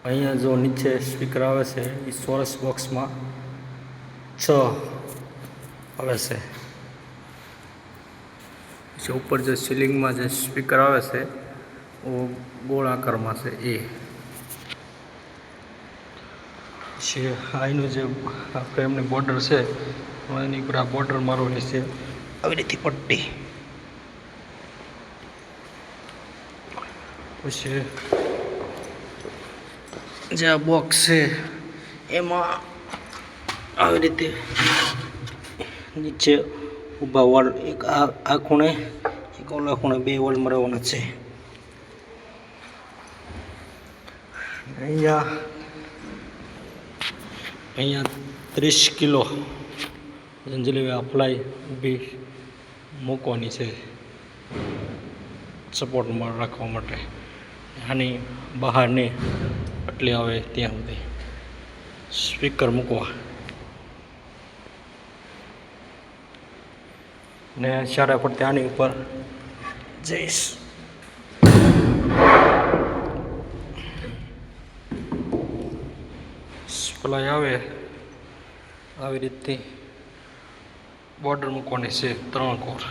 અહીંયા જો નીચે સ્પીકર આવે છે એ સોરસ બોક્સમાં 6 આવે છે. પછી ઉપર જે સીલિંગમાં જે સ્પીકર આવે છે ગોળ આકારમાં છે એ છે. અહીંનું જે ફ્રેમની બોર્ડર છે એની ઉપર આ બોર્ડર મારવાની છે આવી રીતે પટ્ટી. પછી જે આ બોક્સ છે એમાં આવી રીતે નીચે ઊભા વોલ એક આ ખૂણે એક ઓલા ખૂણે 2 વોલ મરાવવાના છે. અહીંયા 30 કિલો જંજલેવી આ ફ્લાય ઊભી મૂકવાની છે સપોર્ટમાં રાખવા માટે. આની બહારની આટલી આવે ત્યાં સુધી સ્પીકર મૂકવા ને ચારે પડતી આની ઉપર જઈશ. સપ્લાય આવે આવી રીતે બોર્ડર મૂકવાની છે 3 કોર.